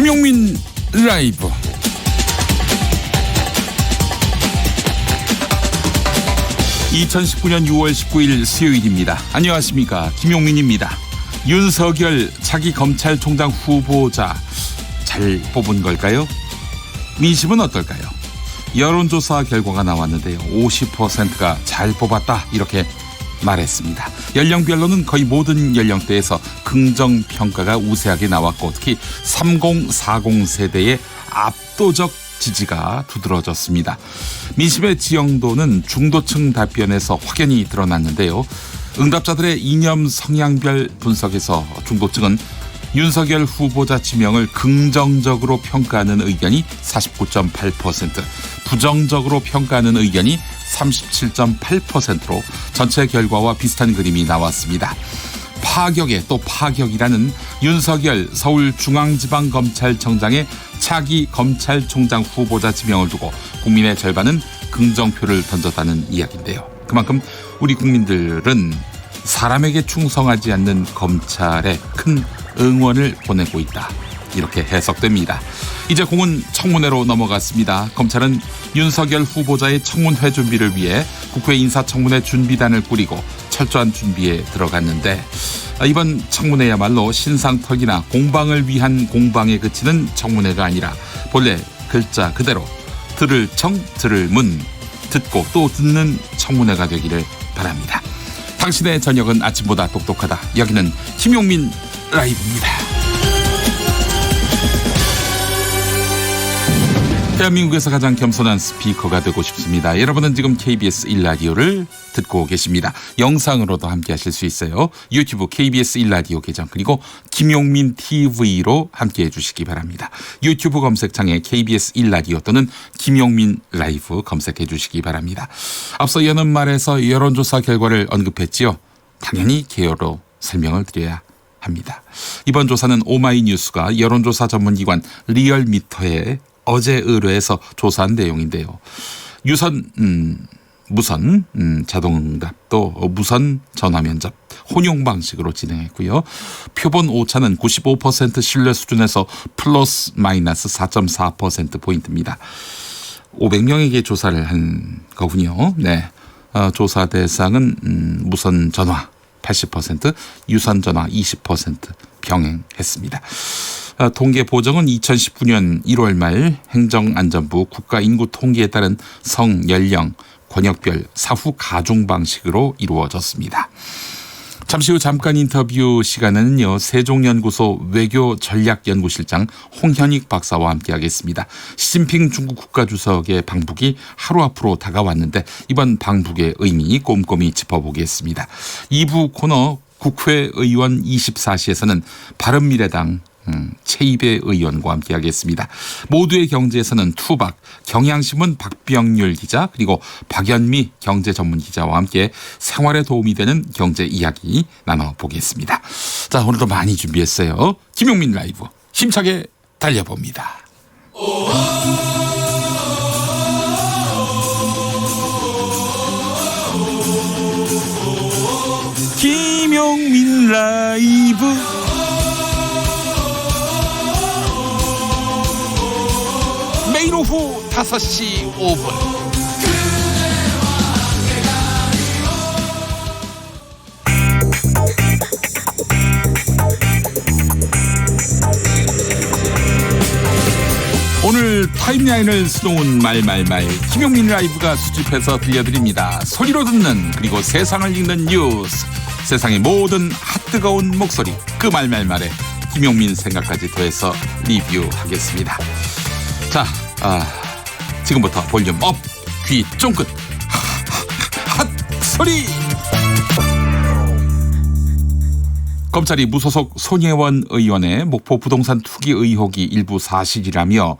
김용민 라이브. (2019년 6월 19일) 수요일입니다. 안녕하십니까, 김용민입니다. 윤석열 차기 검찰총장 후보자 잘 뽑은 걸까요? 민심은 어떨까요? 여론조사 결과가 나왔는데요, 50%가 잘 뽑았다 이렇게 말했습니다. 연령별로는 거의 모든 연령대에서 긍정평가가 우세하게 나왔고, 특히 3040 세대의 압도적 지지가 두드러졌습니다. 민심의 지형도는 중도층 답변에서 확연히 드러났는데요, 응답자들의 이념 성향별 분석에서 중도층은 윤석열 후보자 지명을 긍정적으로 평가하는 의견이 49.8%, 부정적으로 평가하는 의견이 37.8%로 전체 결과와 비슷한 그림이 나왔습니다. 파격에 또 파격이라는 윤석열 서울중앙지방검찰청장의 차기 검찰총장 후보자 지명을 두고 국민의 절반은 긍정표를 던졌다는 이야기인데요. 그만큼 우리 국민들은 사람에게 충성하지 않는 검찰에 큰 응원을 보내고 있다, 이렇게 해석됩니다. 이제 공은 청문회로 넘어갔습니다. 검찰은 윤석열 후보자의 청문회 준비를 위해 국회 인사청문회 준비단을 꾸리고 철저한 준비에 들어갔는데, 이번 청문회야말로 신상털기나 공방을 위한 공방에 그치는 청문회가 아니라 본래 글자 그대로 들을 청 들을 문, 듣고 또 듣는 청문회가 되기를 바랍니다. 당신의 저녁은 아침보다 똑똑하다. 여기는 김용민 라이브입니다. 대한민국에서 가장 겸손한 스피커가 되고 싶습니다. 여러분은 지금 KBS 1라디오를 듣고 계십니다. 영상으로도 함께 하실 수 있어요. 유튜브 KBS 1라디오 계정, 그리고 김용민 TV로 함께 해주시기 바랍니다. 유튜브 검색창에 KBS 1라디오 또는 김용민 라이브 검색해 주시기 바랍니다. 앞서 여는 말에서 여론조사 결과를 언급했지요. 당연히 개요로 설명을 드려야 합니다. 이번 조사는 오마이뉴스가 여론조사 전문기관 리얼미터에 어제 의뢰해서 조사한 내용인데요. 무선 자동응답, 또 무선 전화면접, 혼용 방식으로 진행했고요. 표본 오차는 95% 신뢰 수준에서 플러스 마이너스 4.4%포인트입니다. 500명에게 조사를 한 거군요. 네. 조사 대상은 무선 전화 80%, 유선 전화 20% 병행했습니다. 통계 보정은 2019년 1월 말 행정안전부 국가인구통계에 따른 성, 연령, 권역별 사후 가중 방식으로 이루어졌습니다. 잠시 후 잠깐 인터뷰 시간에는요, 세종연구소 외교전략연구실장 홍현익 박사와 함께하겠습니다. 시진핑 중국 국가주석의 방북이 하루 앞으로 다가왔는데 이번 방북의 의미 꼼꼼히 짚어보겠습니다. 2부 코너 국회의원 24시에서는 바른미래당 최이배 의원과 함께하겠습니다. 모두의 경제에서는 투박, 경향신문 박병률 기자, 그리고 박연미 경제전문기자와 함께 생활에 도움이 되는 경제 이야기 나눠보겠습니다. 자, 오늘도 많이 준비했어요. 김용민 라이브 힘차게 달려봅니다. 김용민 라이브. 매일 오후 5시 5분 오늘 타임라인을 수놓은 말말말 김용민 라이브가 수집해서 들려드립니다. 소리로 듣는, 그리고 세상을 읽는 뉴스, 세상의 모든 핫뜨거운 목소리, 그 말말말에 김용민 생각까지 더해서 리뷰하겠습니다. 자, 지금부터 볼륨 업, 귀 쫑긋, 핫 소리. 검찰이 무소속 손예원 의원의 목포 부동산 투기 의혹이 일부 사실이라며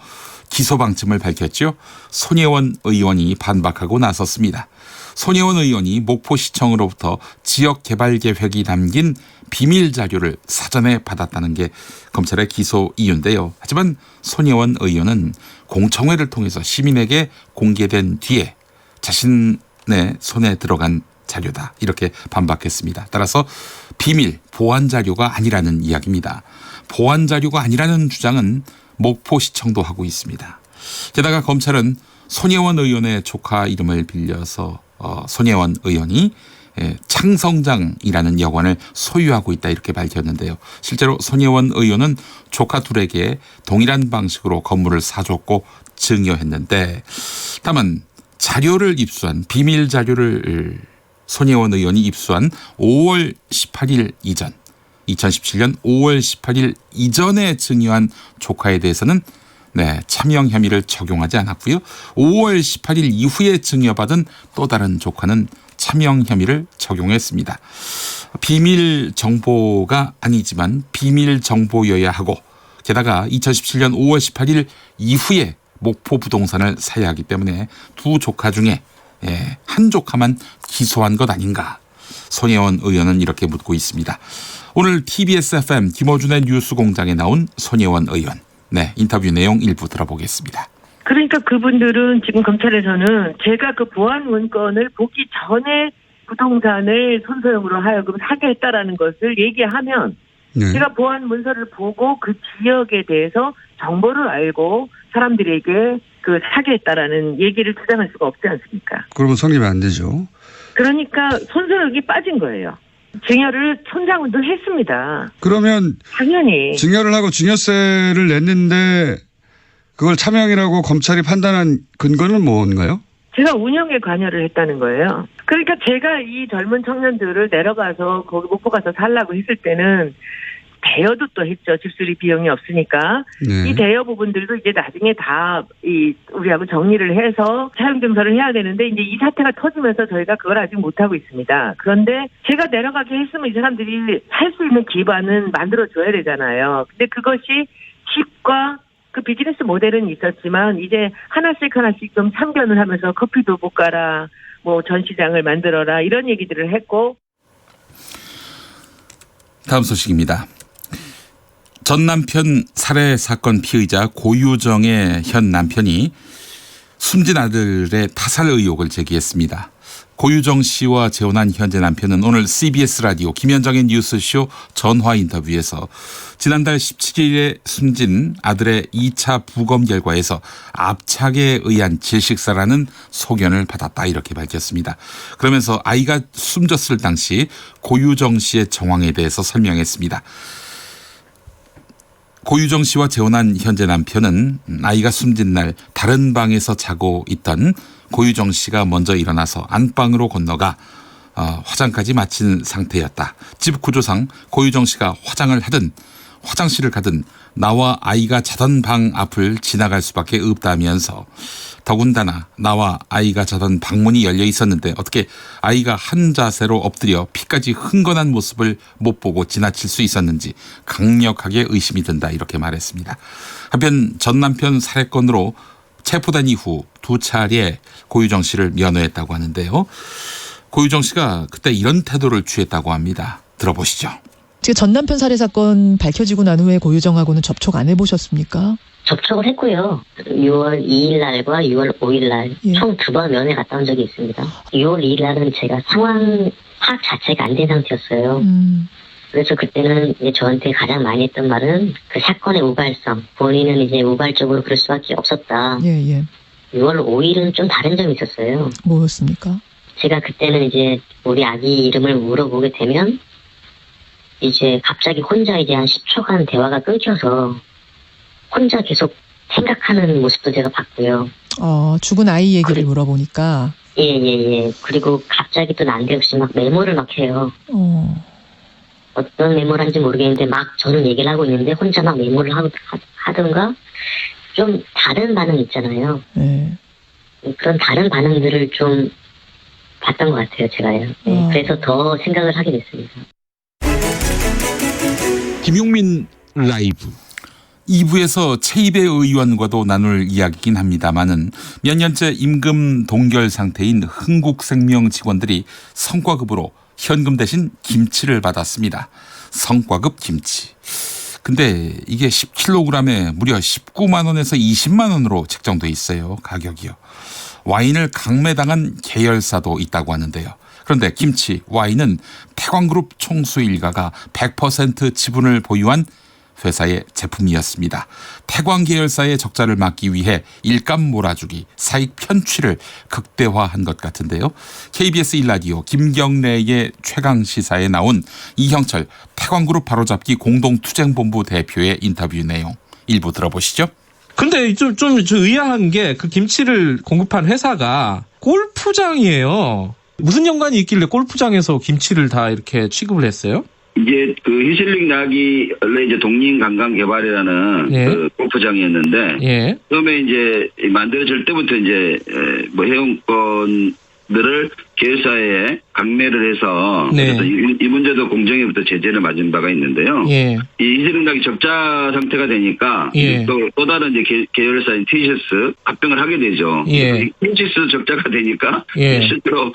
기소방침을 밝혔죠. 손예원 의원이 반박하고 나섰습니다. 손예원 의원이 목포시청으로부터 지역개발계획이 담긴 비밀 자료를 사전에 받았다는 게 검찰의 기소 이유인데요. 하지만 손예원 의원은 공청회를 통해서 시민에게 공개된 뒤에 자신의 손에 들어간 자료다, 이렇게 반박했습니다. 따라서 비밀 보안 자료가 아니라는 이야기입니다. 보안 자료가 아니라는 주장은 목포시청도 하고 있습니다. 게다가 검찰은 손혜원 의원의 조카 이름을 빌려서 손혜원 의원이 창성장이라는 여관을 소유하고 있다 이렇게 밝혔는데요. 실제로 손혜원 의원은 조카 둘에게 동일한 방식으로 건물을 사줬고 증여했는데 다만 자료를 입수한 비밀 자료를 손혜원 의원이 입수한 5월 18일 이전 2017년 5월 18일 이전에 증여한 조카에 대해서는 차명 혐의를 적용하지 않았고요. 5월 18일 이후에 증여받은 또 다른 조카는 차명 혐의를 적용했습니다. 비밀 정보가 아니지만 비밀 정보여야 하고 게다가 2017년 5월 18일 이후에 목포 부동산을 사야 하기 때문에 두 조카 중에 한 조카만 기소한 것 아닌가. 손혜원 의원은 이렇게 묻고 있습니다. 오늘 TBS FM 김어준의 뉴스공장에 나온 손혜원 의원. 인터뷰 내용 일부 들어보겠습니다. 그러니까 그분들은 지금 검찰에서는 제가 그 보안 문건을 보기 전에 부동산을 손소형으로 하여금 사게 했다라는 것을 얘기하면 제가 보안 문서를 보고 그 지역에 대해서 정보를 알고 사람들에게 그 사게 했다라는 얘기를 주장할 수가 없지 않습니까? 그러면 성립이 안 되죠. 그러니까 손소형이 빠진 거예요. 증여를 촌장도 했습니다. 그러면 당연히 증여를 하고 증여세를 냈는데 그걸 차명이라고 검찰이 판단한 근거는 뭔가요? 제가 운영에 관여를 했다는 거예요. 그러니까 제가 이 젊은 청년들을 내려가서 거기 목포 가서 살라고 했을 때는 대여도 또 했죠. 집수리 비용이 없으니까. 이 대여 부분들도 이제 나중에 다 우리하고 정리를 해서 사용 증서를 해야 되는데 이제 이 사태가 터지면서 저희가 그걸 아직 못하고 있습니다. 그런데 제가 내려가게 했으면 이 사람들이 살 수 있는 기반은 만들어줘야 되잖아요. 근데 그것이 집과 그 비즈니스 모델은 있었지만 이제 하나씩 좀 참견을 하면서 커피도 볶아라, 뭐 전시장을 만들어라 이런 얘기들을 했고. 다음 소식입니다. 전 남편 살해 사건 피의자 고유정의 현 남편이 숨진 아들의 타살 의혹을 제기했습니다. 고유정 씨와 재혼한 현재 남편은 오늘 CBS 라디오 김현정의 뉴스쇼 전화 인터뷰에서 지난달 17일에 숨진 아들의 2차 부검 결과에서 압착에 의한 질식사라는 소견을 받았다 이렇게 밝혔습니다. 그러면서 아이가 숨졌을 당시 고유정 씨의 정황에 대해서 설명했습니다. 고유정 씨와 재혼한 현재 남편은 아이가 숨진 날 다른 방에서 자고 있던 고유정 씨가 먼저 일어나서 안방으로 건너가 화장까지 마친 상태였다. 집 구조상 고유정 씨가 화장을 하든 화장실을 가든 나와 아이가 자던 방 앞을 지나갈 수밖에 없다면서 더군다나 나와 아이가 자던 방문이 열려 있었는데 어떻게 아이가 한 자세로 엎드려 피까지 흥건한 모습을 못 보고 지나칠 수 있었는지 강력하게 의심이 든다 이렇게 말했습니다. 한편 전 남편 살해건으로 체포된 이후 2차례 고유정 씨를 면회했다고 하는데요. 고유정 씨가 그때 이런 태도를 취했다고 합니다. 들어보시죠. 지금 전 남편 살해 사건 밝혀지고 난 후에 고유정하고는 접촉 안 해보셨습니까? 접촉을 했고요. 6월 2일 날과 6월 5일 날 총 2번 면회 갔다 온 적이 있습니다. 6월 2일 날은 제가 상황 파악 자체가 안 된 상태였어요. 그래서 그때는 이제 저한테 가장 많이 했던 말은 그 사건의 우발성, 본인은 이제 우발적으로 그럴 수밖에 없었다. 6월 5일은 좀 다른 점이 있었어요. 뭐였습니까? 제가 그때는 이제 우리 아기 이름을 물어보게 되면 이제 갑자기 혼자 이제 한 10초간 대화가 끊겨서 혼자 계속 생각하는 모습도 제가 봤고요. 죽은 아이 얘기를 물어보니까. 예. 그리고 갑자기 또 난데없이 막 메모를 막 해요. 어떤 메모를 하는지 모르겠는데 막 저는 얘기를 하고 있는데 혼자 막 메모를 하던가 좀 다른 반응 있잖아요. 그런 다른 반응들을 좀 봤던 것 같아요, 제가요. 그래서 더 생각을 하게 됐습니다. 김용민 라이브 2부에서 최이배 의원과도 나눌 이야기긴 합니다만은 몇 년째 임금 동결 상태인 흥국생명 직원들이 성과급으로 현금 대신 김치를 받았습니다. 성과급 김치. 근데 이게 10kg에 무려 19만 원에서 20만 원으로 책정돼 있어요. 가격이요. 와인을 강매당한 계열사도 있다고 하는데요. 그런데 김치, 와인은 태광그룹 총수 일가가 100% 지분을 보유한 회사의 제품이었습니다. 태광 계열사의 적자를 막기 위해 일감 몰아주기, 사익 편취를 극대화한 것 같은데요. KBS 1라디오 김경래의 최강시사에 나온 이형철 태광그룹 바로잡기 공동투쟁본부 대표의 인터뷰 내용 일부 들어보시죠. 근데 좀 의아한 게 그 김치를 공급한 회사가 골프장이에요. 무슨 연관이 있길래 골프장에서 김치를 다 이렇게 취급을 했어요? 이제 그 히슬링 낙이 원래 이제 독립관광개발이라는 예. 그 골프장이었는데 예. 처음에 이제 만들어질 때부터 이제 뭐 회원권들을 계열사에 강매를 해서 네. 그래서 이 문제도 공정위부터 제재를 맞은 바가 있는데요. 예. 이 히슬링 낙이 적자 상태가 되니까 예. 또 다른 이제 계열사인 티시스 합병을 하게 되죠. 예. 티시스 적자가 되니까 예. 실제로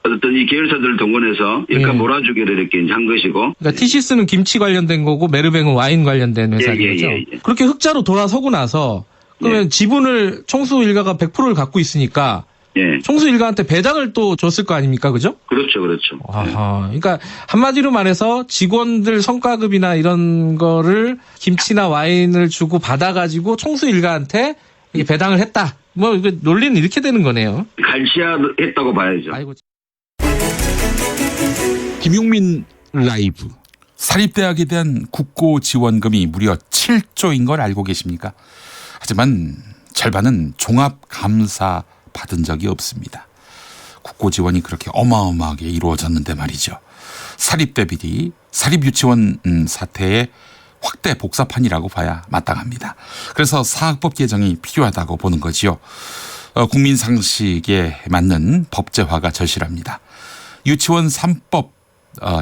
어떤 이 계열사들을 동원해서 일감 예. 몰아주기를 이렇게 한 것이고. 그러니까 티시스는 김치 관련된 거고 메르뱅은 와인 관련된 회사겠죠. 예. 그렇게 흑자로 돌아서고 나서 그러면 지분을 총수 일가가 100%를 갖고 있으니까 예. 총수 일가한테 배당을 또 줬을 거 아닙니까, 그죠? 그렇죠. 아하. 그러니까 한마디로 말해서 직원들 성과급이나 이런 거를 김치나 와인을 주고 받아가지고 총수 일가한테 이게 배당을 했다. 뭐 이거 논리는 이렇게 되는 거네요. 갈시화했다고 봐야죠. 아이고. 김용민 라이브. 사립대학에 대한 국고 지원금이 무려 7조인 걸 알고 계십니까? 하지만 절반은 종합감사 받은 적이 없습니다. 국고 지원이 그렇게 어마어마하게 이루어졌는데 말이죠. 사립대 비리, 사립유치원 사태의 확대 복사판이라고 봐야 마땅합니다. 그래서 사학법 개정이 필요하다고 보는 거지요. 국민 상식에 맞는 법제화가 절실합니다. 유치원 3법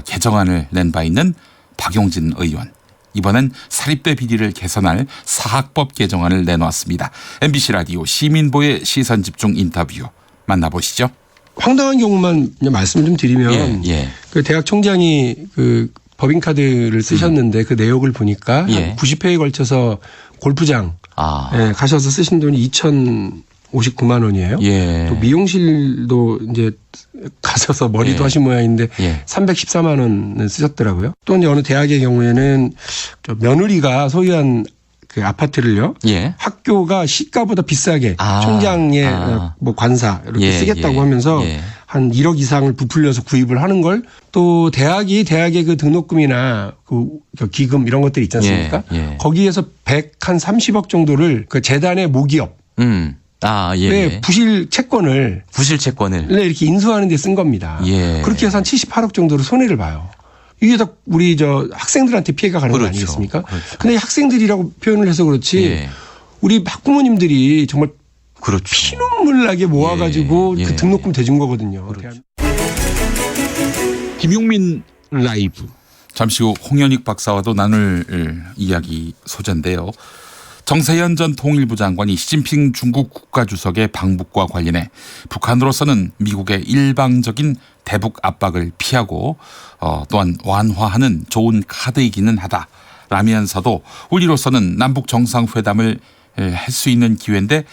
개정안을 낸 바 있는 박용진 의원. 이번엔 사립대 비리를 개선할 사학법 개정안을 내놓았습니다. MBC 라디오 시민보의 시선집중 인터뷰 만나보시죠. 황당한 경우만 그냥 말씀 좀 드리면 그 대학 총장이 그 법인카드를 쓰셨는데 그 내역을 보니까 한 90회에 걸쳐서 골프장 가셔서 쓰신 돈이 2,059만 원이에요. 또 미용실도 이제 가셔서 머리도 하신 모양인데 314만 원은 쓰셨더라고요. 또 이제 어느 대학의 경우에는 저 며느리가 소유한 그 아파트를요. 학교가 시가보다 비싸게 총장의 뭐 관사 이렇게 쓰겠다고 하면서 한 1억 이상을 부풀려서 구입을 하는 걸 또 대학의 그 등록금이나 그 기금 이런 것들이 있지 않습니까? 거기에서 130억 정도를 그 재단의 모기업 부실 채권을 이렇게 인수하는 데 쓴 겁니다. 그렇게 해서 한 78억 정도로 손해를 봐요. 이게 다 우리 저 학생들한테 피해가 가는 거 아니겠습니까? 근데 학생들이라고 표현을 해서 그렇지 우리 학부모님들이 정말 피눈물 나게 모아가지고 그 등록금 대준 거거든요. 김용민 라이브. 잠시 후 홍현익 박사와도 나눌 이야기 소재인데요. 정세현 전 통일부 장관이 시진핑 중국 국가주석의 방북과 관련해 북한으로서는 미국의 일방적인 대북 압박을 피하고 또한 완화하는 좋은 카드이기는 하다라면서도 우리로서는 남북 정상회담을 할 수 있는 기회인데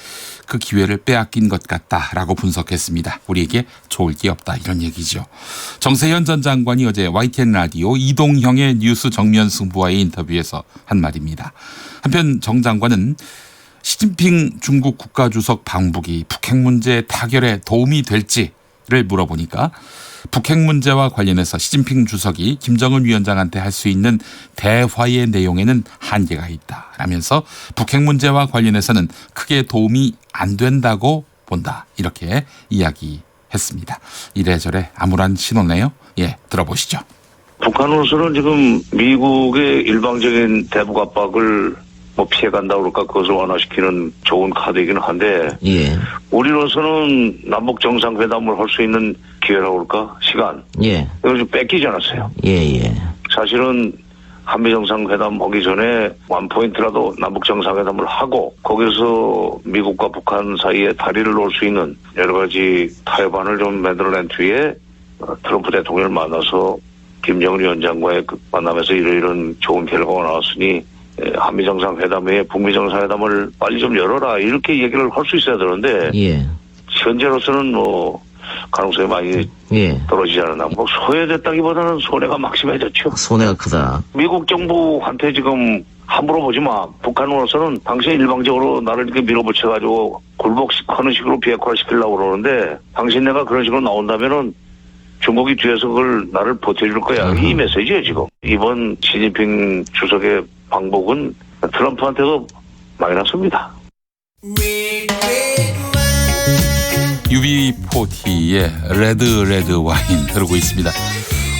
그 기회를 빼앗긴 것 같다라고 분석했습니다. 우리에게 좋을 게 없다 이런 얘기죠. 정세현 전 장관이 어제 YTN 라디오 이동형의 뉴스 정면 승부와의 인터뷰에서 한 말입니다. 한편 정 장관은 시진핑 중국 국가주석 방북이 북핵 문제 타결에 도움이 될지를 물어보니까 북핵 문제와 관련해서 시진핑 주석이 김정은 위원장한테 할 수 있는 대화의 내용에는 한계가 있다라면서 북핵 문제와 관련해서는 크게 도움이 안 된다고 본다 이렇게 이야기했습니다. 이래저래 암울한 신호네요. 들어보시죠. 북한으로서는 지금 미국의 일방적인 대북 압박을 피해간다 그럴까 그것을 완화시키는 좋은 카드이긴 한데 우리로서는 남북 정상회담을 할 수 있는 기회라고 그럴까 시간 이걸 좀 뺏기지 않았어요. 사실은 한미 정상회담 하기 전에 원포인트라도 남북 정상회담을 하고 거기서 미국과 북한 사이에 다리를 놓을 수 있는 여러 가지 타협안을 좀 만들어낸 뒤에 트럼프 대통령을 만나서 김정은 위원장과의 그 만남에서 이런 좋은 결과가 나왔으니 한미 정상회담에 북미 정상회담을 빨리 좀 열어라 이렇게 얘기를 할 수 있어야 되는데 현재로서는 가능성이 많이 떨어지지 않았나. 뭐 소외됐다기보다는 손해가 막심해졌죠. 손해가 크다. 미국 정부한테 지금 함부로 보지 마. 북한으로서는 당신이 일방적으로 나를 이렇게 밀어붙여가지고 굴복하는 식으로 비핵화시키려고 그러는데 당신네가 그런 식으로 나온다면은 중국이 뒤에서 그걸 나를 버텨줄 거야. 이 메시지예요 지금. 이번 시진핑 주석의 방북은 트럼프한테도 마이너스입니다. UB40의 레드 와인 흐르고 있습니다.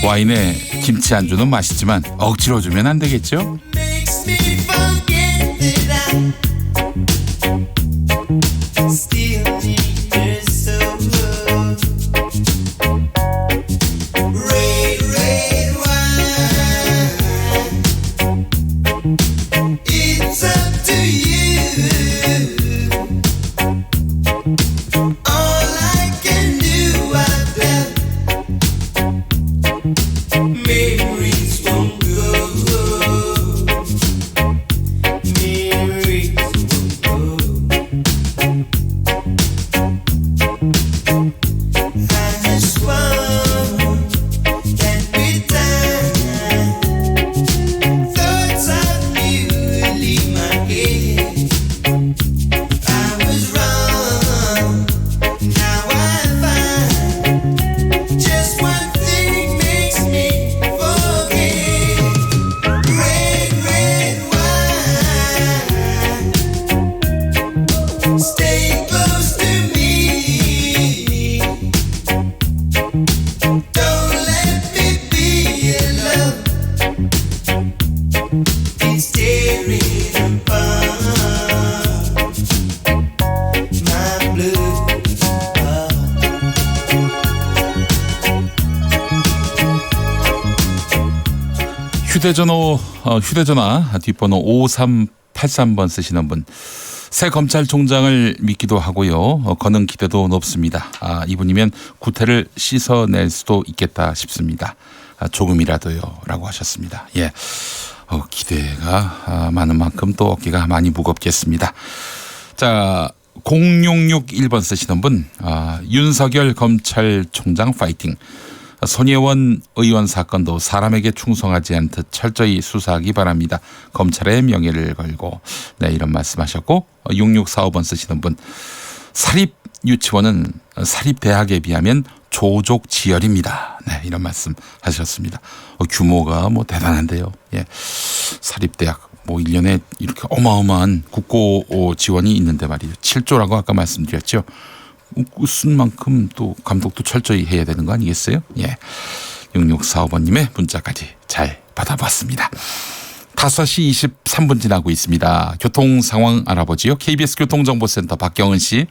와인에 김치 안주는 맛있지만 억지로 주면 안 되겠죠? 휴대전화 뒷번호 5383번 쓰시는 분. 새 검찰총장을 믿기도 하고요. 거는 기대도 높습니다. 이분이면 구태를 씻어낼 수도 있겠다 싶습니다. 조금이라도요. 라고 하셨습니다. 예, 기대가 많은 만큼 또 어깨가 많이 무겁겠습니다. 자, 0661번 쓰시는 분. 윤석열 검찰총장 파이팅. 손혜원 의원 사건도 사람에게 충성하지 않듯 철저히 수사하기 바랍니다. 검찰의 명예를 걸고. 네, 이런 말씀하셨고 6645번 쓰시는 분. 사립유치원은 사립대학에 비하면 조족지열입니다. 네, 이런 말씀 하셨습니다. 규모가 뭐 대단한데요. 예, 사립대학 뭐 1년에 이렇게 어마어마한 국고 지원이 있는데 말이죠. 7조라고 아까 말씀드렸죠. 쓴 만큼 또 감독도 철저히 해야 되는 거 아니겠어요? 예. 6645번님의 문자까지 잘 받아봤습니다. 5시 23분 지나고 있습니다. 교통 상황 알아보지요. KBS 교통정보센터 박경은 씨.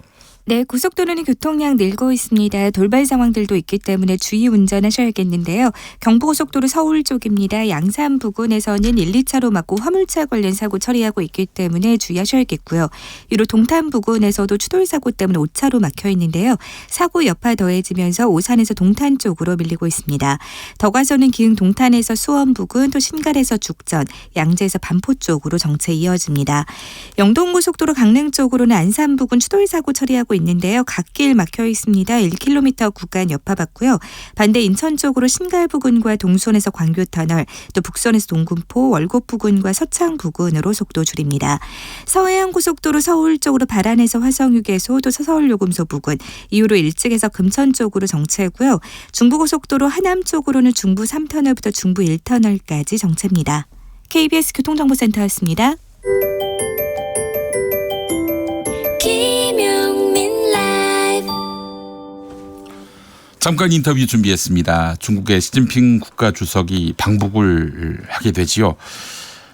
네, 고속도로는 교통량 늘고 있습니다. 돌발 상황들도 있기 때문에 주의 운전하셔야겠는데요. 경부고속도로 서울 쪽입니다. 양산 부근에서는 1, 2차로 막고 화물차 관련 사고 처리하고 있기 때문에 주의하셔야겠고요. 이로 동탄 부근에서도 추돌 사고 때문에 5차로 막혀 있는데요. 사고 여파 더해지면서 오산에서 동탄 쪽으로 밀리고 있습니다. 더 가서는 기흥 동탄에서 수원 부근, 또 신갈에서 죽전, 양재에서 반포 쪽으로 정체 이어집니다. 영동고속도로 강릉 쪽으로는 안산 부근 추돌 사고 처리하고 있는데요. 갓길 막혀 있습니다. 1km 구간 여파받고요. 반대 인천 쪽으로 신갈 부근과 동선에서 광교터널, 또 북선에서 동군포, 월곡 부근과 서창 부근으로 속도 줄입니다. 서해안고속도로 서울 쪽으로 발안에서 화성휴게소, 또 서서울요금소 부근, 이후로 일찍에서 금천 쪽으로 정체고요. 중부고속도로 하남 쪽으로는 중부 3터널부터 중부 1터널까지 정체입니다. KBS 교통정보센터였습니다. 잠깐 인터뷰 준비했습니다. 중국의 시진핑 국가주석이 방북을 하게 되지요.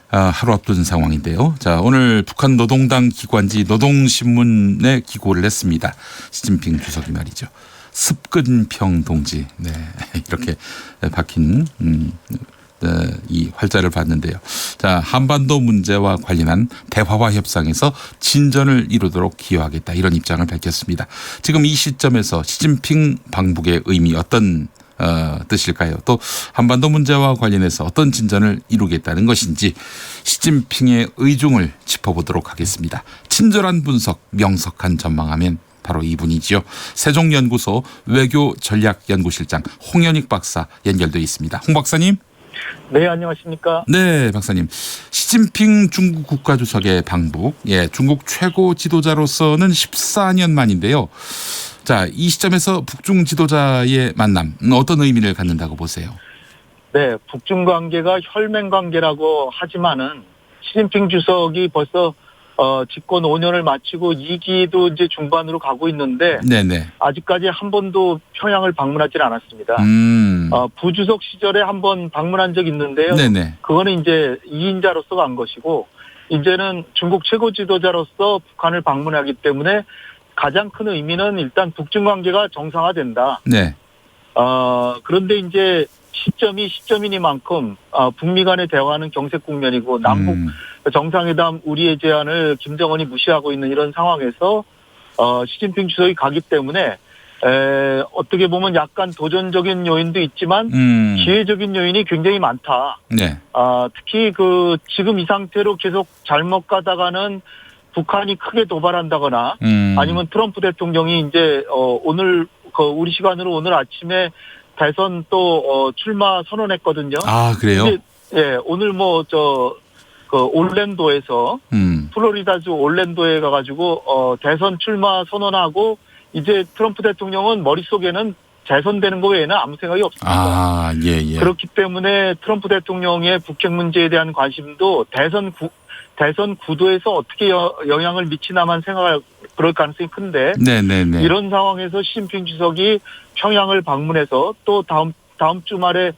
하루 앞둔 상황인데요. 자, 오늘 북한 노동당 기관지 노동신문에 기고를 했습니다. 시진핑 주석이 말이죠. 습근평 동지. 네, 이렇게 박힌 이 활자를 봤는데요. 자, 한반도 문제와 관련한 대화와 협상에서 진전을 이루도록 기여하겠다, 이런 입장을 밝혔습니다. 지금 이 시점에서 시진핑 방북의 의미 어떤 뜻일까요? 또 한반도 문제와 관련해서 어떤 진전을 이루겠다는 것인지 시진핑의 의중을 짚어보도록 하겠습니다. 친절한 분석, 명석한 전망하면 바로 이분이지요. 세종연구소 외교전략연구실장 홍현익 박사 연결돼 있습니다. 홍 박사님. 네, 안녕하십니까? 네, 박사님. 시진핑 중국 국가주석의 방북, 중국 최고 지도자로서는 14년 만인데요. 자, 이 시점에서 북중 지도자의 만남 어떤 의미를 갖는다고 보세요? 네, 북중 관계가 혈맹 관계라고 하지만은 시진핑 주석이 벌써 집권 5년을 마치고 2기도 이제 중반으로 가고 있는데 네네. 아직까지 한 번도 평양을 방문하지 않았습니다. 부주석 시절에 한 번 방문한 적이 있는데요. 네네. 그거는 이제 2인자로서 간 것이고 이제는 중국 최고 지도자로서 북한을 방문하기 때문에 가장 큰 의미는 일단 북중 관계가 정상화된다. 네. 그런데 이제 시점이니만큼 북미 간의 대화는 경색 국면이고 남북 정상회담 우리의 제안을 김정은이 무시하고 있는 이런 상황에서 시진핑 주석이 가기 때문에 어떻게 보면 약간 도전적인 요인도 있지만 기회적인 요인이 굉장히 많다. 네. 특히 지금 이 상태로 계속 잘못 가다가는 북한이 크게 도발한다거나 아니면 트럼프 대통령이 이제 오늘 우리 시간으로 오늘 아침에 대선 또 출마 선언했거든요. 아, 그래요? 예, 오늘 올랜도에서 플로리다주 올랜도에 가가지고 대선 출마 선언하고 이제 트럼프 대통령은 머릿속에는 재선되는 거 외에는 아무 생각이 없습니다. 아, 예. 그렇기 때문에 트럼프 대통령의 북핵 문제에 대한 관심도 대선 구도에서 어떻게 영향을 미치나만 생각할 그럴 가능성이 큰데 네네네. 이런 상황에서 시진핑 주석이 평양을 방문해서 또 다음 주말에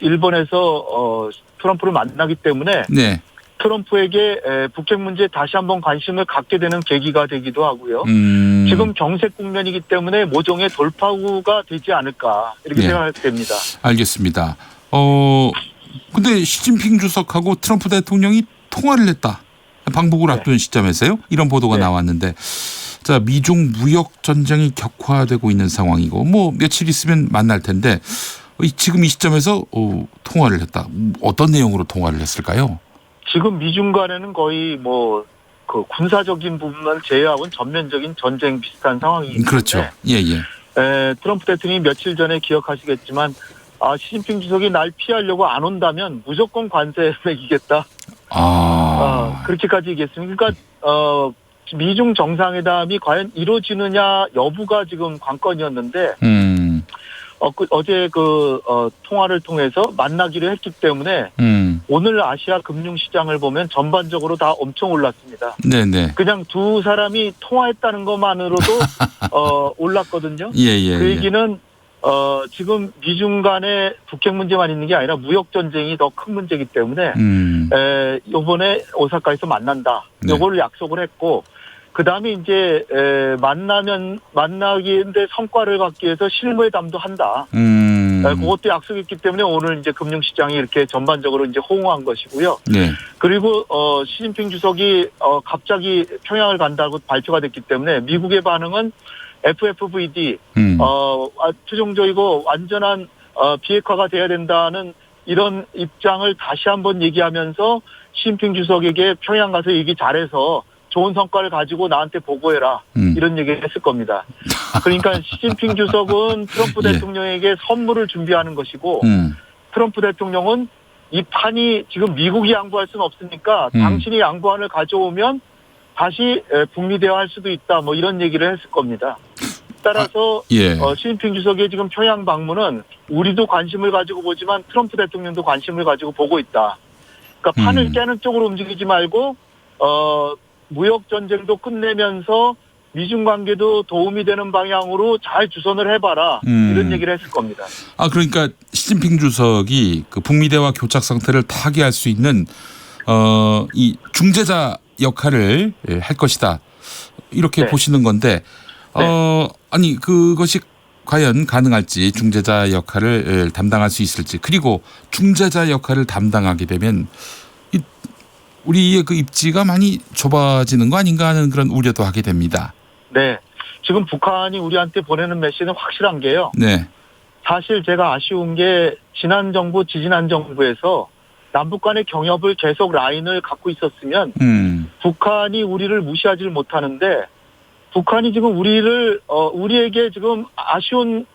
일본에서 트럼프를 만나기 때문에 네. 트럼프에게 북핵 문제에 다시 한번 관심을 갖게 되는 계기가 되기도 하고요. 지금 경색 국면이기 때문에 모종의 돌파구가 되지 않을까 이렇게 생각하게 됩니다. 알겠습니다. 근데 시진핑 주석하고 트럼프 대통령이 통화를 했다. 방북을 앞둔 시점에서요. 이런 보도가 나왔는데 자, 미중 무역 전쟁이 격화되고 있는 상황이고 뭐 며칠 있으면 만날 텐데 지금 이 시점에서 통화를 했다. 어떤 내용으로 통화를 했을까요? 지금 미중 간에는 거의 군사적인 부분만 제외하고는 전면적인 전쟁 비슷한 상황입니다. 그렇죠. 예. 트럼프 대통령이 며칠 전에 기억하시겠지만 시진핑 주석이 날 피하려고 안 온다면 무조건 관세 매기겠다. 그렇게까지 얘기했습니다. 그러니까 미중 정상회담이 과연 이루어지느냐 여부가 지금 관건이었는데 어제 통화를 통해서 만나기로 했기 때문에 오늘 아시아 금융시장을 보면 전반적으로 다 엄청 올랐습니다. 네네. 그냥 두 사람이 통화했다는 것만으로도 올랐거든요. 예. 그 얘기는 지금 미중 간의 북핵 문제만 있는 게 아니라 무역 전쟁이 더 큰 문제이기 때문에 이번에 오사카에서 만난다. 요거를 약속을 했고 그다음에 이제 만나기인데 성과를 갖기 위해서 실무회담도 한다. 그것도 약속했기 때문에 오늘 이제 금융시장이 이렇게 전반적으로 이제 호응한 것이고요. 네. 그리고 시진핑 주석이 갑자기 평양을 간다고 발표가 됐기 때문에 미국의 반응은 FFVD 최종적이고 완전한 비핵화가 돼야 된다는 이런 입장을 다시 한번 얘기하면서 시진핑 주석에게 평양 가서 얘기 잘해서 좋은 성과를 가지고 나한테 보고해라 이런 얘기를 했을 겁니다. 그러니까 시진핑 주석은 트럼프 대통령에게 선물을 준비하는 것이고 트럼프 대통령은 이 판이 지금 미국이 양보할 수는 없으니까 당신이 양보안을 가져오면 다시 북미 대화할 수도 있다 뭐 이런 얘기를 했을 겁니다. 따라서 시진핑 주석의 지금 평양 방문은 우리도 관심을 가지고 보지만 트럼프 대통령도 관심을 가지고 보고 있다. 그러니까 판을 깨는 쪽으로 움직이지 말고 무역 전쟁도 끝내면서 미중 관계도 도움이 되는 방향으로 잘 주선을 해봐라 이런 얘기를 했을 겁니다. 그러니까 시진핑 주석이 그 북미 대화 교착 상태를 타개할 수 있는 이 중재자 역할을 할 것이다 이렇게 보시는 건데 아니 그것이 과연 가능할지 중재자 역할을 담당할 수 있을지 그리고 중재자 역할을 담당하게 되면 우리의 그 입지가 많이 좁아지는 거 아닌가 하는 그런 우려도 하게 됩니다. 네. 지금 북한이 우리한테 보내는 메시지는 확실한 게요. 네. 사실 제가 아쉬운 게 지난 정부, 지지난 정부에서 남북 간의 경협을 계속 라인을 갖고 있었으면 북한이 우리를 무시하지를 못하는데 북한이 지금 우리에게 지금 아쉬운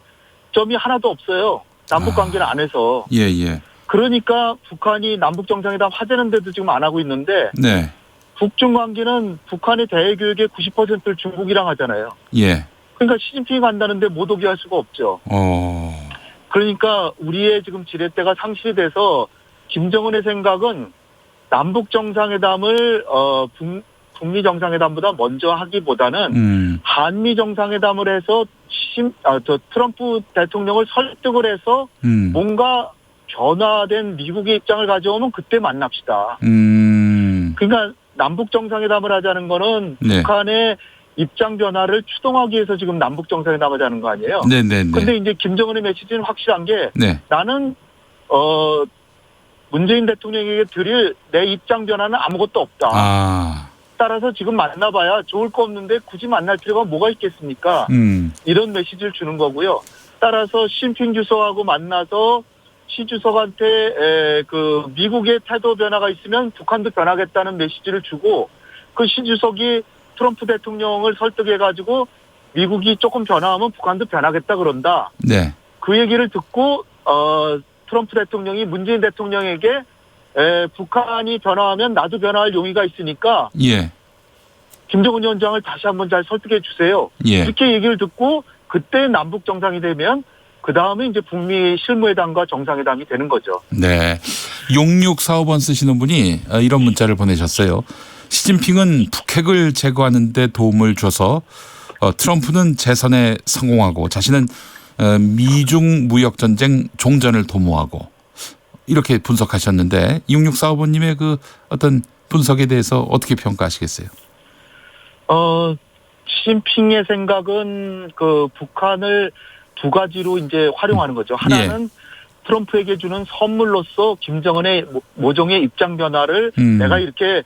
점이 하나도 없어요. 남북 관계를 안 해서. 예, 예. 그러니까 북한이 남북 정상회담 하자는데도 지금 안 하고 있는데. 네. 북중 관계는 북한의 대외 교역의 90%를 중국이랑 하잖아요. 예. 그러니까 시진핑이 간다는데 못 오게 할 수가 없죠. 그러니까 우리의 지금 지렛대가 상실이 돼서 김정은의 생각은 남북 정상회담을 북미 정상회담보다 먼저 하기보다는 한미 정상회담을 해서 트럼프 대통령을 설득을 해서 뭔가 변화된 미국의 입장을 가져오면 그때 만납시다. 그러니까 남북 정상회담을 하자는 거는 네. 북한의 입장 변화를 추동하기 위해서 지금 남북 정상회담을 하자는 거 아니에요? 네네네. 근데 이제 김정은의 메시지는 확실한 게 네. 나는 문재인 대통령에게 드릴 내 입장 변화는 아무것도 없다. 따라서 지금 만나봐야 좋을 거 없는데 굳이 만날 필요가 뭐가 있겠습니까? 이런 메시지를 주는 거고요. 따라서 시진핑 주석하고 만나서 시 주석한테 미국의 태도 변화가 있으면 북한도 변하겠다는 메시지를 주고 그 시 주석이 트럼프 대통령을 설득해가지고 미국이 조금 변화하면 북한도 변하겠다 그런다. 네. 그 얘기를 듣고 트럼프 대통령이 문재인 대통령에게 북한이 변화하면 나도 변화할 용의가 있으니까 예. 김정은 위원장을 다시 한번 잘 설득해 주세요. 예. 이렇게 얘기를 듣고 그때 남북 정상이 되면 그 다음에 이제 북미 실무회담과 정상회담이 되는 거죠. 네. 6645번 쓰시는 분이 이런 문자를 보내셨어요. 시진핑은 북핵을 제거하는 데 도움을 줘서 트럼프는 재선에 성공하고 자신은 미중 무역전쟁 종전을 도모하고 이렇게 분석하셨는데 6645번님의 그 어떤 분석에 대해서 어떻게 평가하시겠어요? 시진핑의 생각은 그 북한을 두 가지로 이제 활용하는 거죠. 하나는 예. 트럼프에게 주는 선물로서 김정은의 모종의 입장 변화를 내가 이렇게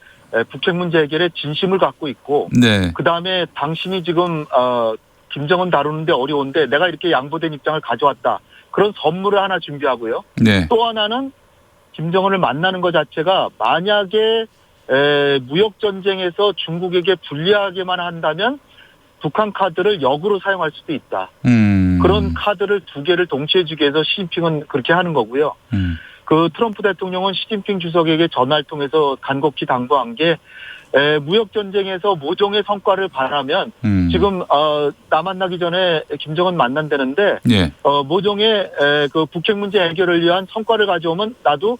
북핵 문제 해결에 진심을 갖고 있고 네. 그다음에 당신이 지금 김정은 다루는데 어려운데 내가 이렇게 양보된 입장을 가져왔다. 그런 선물을 하나 준비하고요. 네. 또 하나는 김정은을 만나는 것 자체가 만약에 무역전쟁에서 중국에게 불리하게만 한다면 북한 카드를 역으로 사용할 수도 있다. 그런 카드를 두 개를 동시에 주기 위해서 시진핑은 그렇게 하는 거고요. 그 트럼프 대통령은 시진핑 주석에게 전화를 통해서 간곡히 당부한 게 무역전쟁에서 모종의 성과를 바라면 지금 나 만나기 전에 김정은 만난다는데 예. 모종의 그 북핵 문제 해결을 위한 성과를 가져오면 나도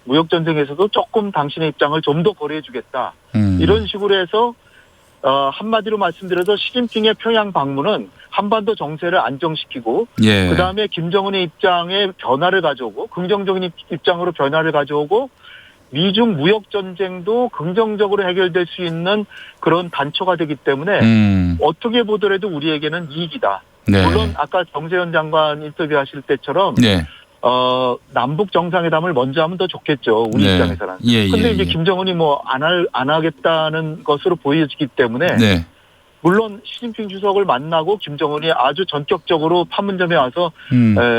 무역전쟁에서도 조금 당신의 입장을 좀 더 고려해 주겠다. 이런 식으로 해서 한마디로 말씀드려서 시진핑의 평양 방문은 한반도 정세를 안정시키고 예. 그다음에 김정은의 입장에 변화를 가져오고 긍정적인 입장으로 변화를 가져오고 미중 무역전쟁도 긍정적으로 해결될 수 있는 그런 단초가 되기 때문에 어떻게 보더라도 우리에게는 이익이다. 네. 물론 아까 정세현 장관 인터뷰하실 때처럼 네. 남북 정상회담을 먼저 하면 더 좋겠죠. 우리 네. 입장에서는. 그런데 이제 김정은이 안 하겠다는 것으로 보여지기 때문에 네. 물론 시진핑 주석을 만나고 김정은이 아주 전격적으로 판문점에 와서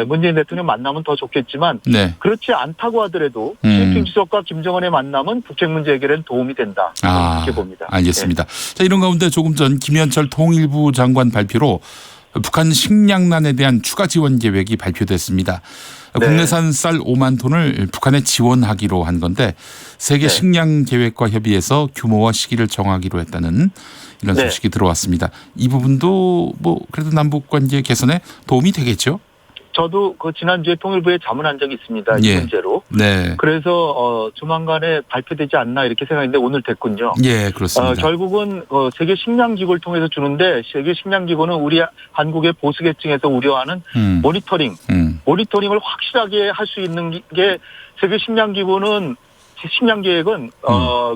문재인 대통령 만나면 더 좋겠지만 네. 그렇지 않다고 하더라도 시진핑 주석과 김정은의 만남은 북핵 문제 해결에는 도움이 된다. 이렇게 봅니다. 알겠습니다. 네. 자, 이런 가운데 조금 전 김현철 통일부 장관 발표로 북한 식량난에 대한 추가 지원 계획이 발표됐습니다. 네. 국내산 쌀 5만 톤을 북한에 지원하기로 한 건데 세계 네. 식량 계획과 협의해서 규모와 시기를 정하기로 했다는 이런 소식이 네. 들어왔습니다. 이 부분도 그래도 남북 관계 개선에 도움이 되겠죠? 저도 그 지난주에 통일부에 자문한 적이 있습니다. 이 문제로. 네. 그래서 조만간에 발표되지 않나 이렇게 생각했는데 오늘 됐군요. 예, 그렇습니다. 결국은 세계 식량기구를 통해서 주는데 세계 식량기구는 우리 한국의 보수 계층에서 우려하는 모니터링. 모니터링을 확실하게 할 수 있는 게 세계 식량기구는 식량계획은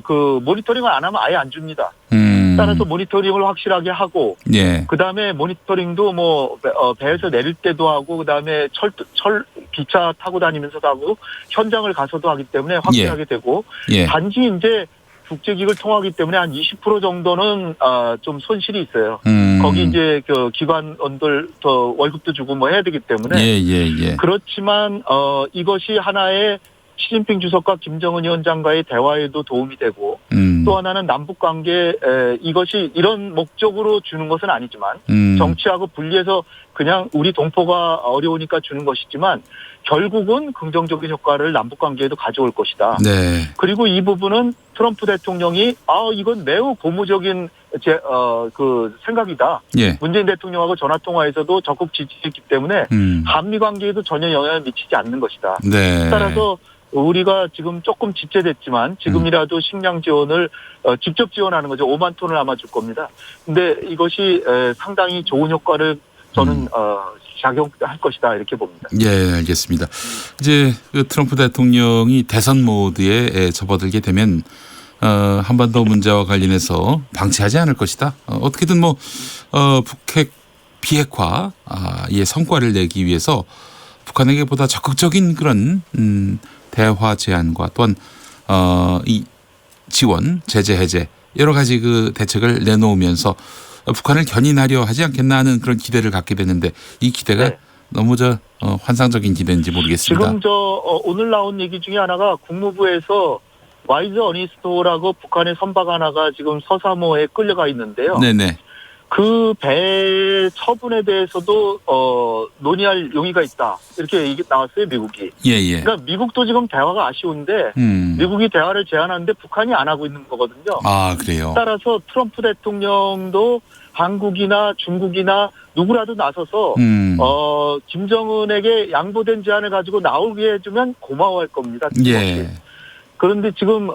그 모니터링을 안 하면 아예 안 줍니다. 따라서 모니터링을 확실하게 하고 예. 그다음에 모니터링도 배에서 내릴 때도 하고 그다음에 기차 타고 다니면서도 하고 현장을 가서도 하기 때문에 확실하게 예. 되고 예. 단지 이제 국제기구를 통하기 때문에 한 20% 정도는 좀 손실이 있어요. 거기 이제 그 기관원들 더 월급도 주고 해야 되기 때문에 예. 그렇지만 이것이 하나의 시진핑 주석과 김정은 위원장과의 대화에도 도움이 되고 또 하나는 남북 관계 이것이 이런 목적으로 주는 것은 아니지만 정치하고 분리해서 그냥 우리 동포가 어려우니까 주는 것이지만 결국은 긍정적인 효과를 남북 관계에도 가져올 것이다. 네. 그리고 이 부분은 트럼프 대통령이 이건 매우 고무적인 그 생각이다. 예. 문재인 대통령하고 전화 통화에서도 적극 지지했기 때문에 한미 관계에도 전혀 영향을 미치지 않는 것이다. 네. 따라서 우리가 지금 조금 집제됐지만 지금이라도 식량 지원을 직접 지원하는 거죠. 5만 톤을 아마 줄 겁니다. 근데 이것이 상당히 좋은 효과를 저는 작용할 것이다 이렇게 봅니다. 예, 알겠습니다. 이제 그 트럼프 대통령이 대선 모드에 접어들게 되면 한반도 문제와 관련해서 방치하지 않을 것이다. 어떻게든 뭐 북핵 비핵화의 성과를 내기 위해서 북한에게 보다 적극적인 그런 대화 제안과 또한 이 지원, 제재 해제 여러 가지 그 대책을 내놓으면서 북한을 견인하려 하지 않겠나 하는 그런 기대를 갖게 되는데 이 기대가 네. 너무 환상적인 기대인지 모르겠습니다. 지금 오늘 나온 얘기 중에 하나가 국무부에서 와이즈 어니스토라고 북한의 선박 하나가 지금 서사모에 끌려가 있는데요. 네네. 그 배 처분에 대해서도 논의할 용의가 있다. 이렇게 나왔어요, 미국이. 예예. 그러니까 미국도 지금 대화가 아쉬운데 미국이 대화를 제안하는데 북한이 안 하고 있는 거거든요. 아, 그래요. 따라서 트럼프 대통령도 한국이나 중국이나 누구라도 나서서 김정은에게 양보된 제안을 가지고 나오게 해주면 고마워할 겁니다. 예. 그런데 지금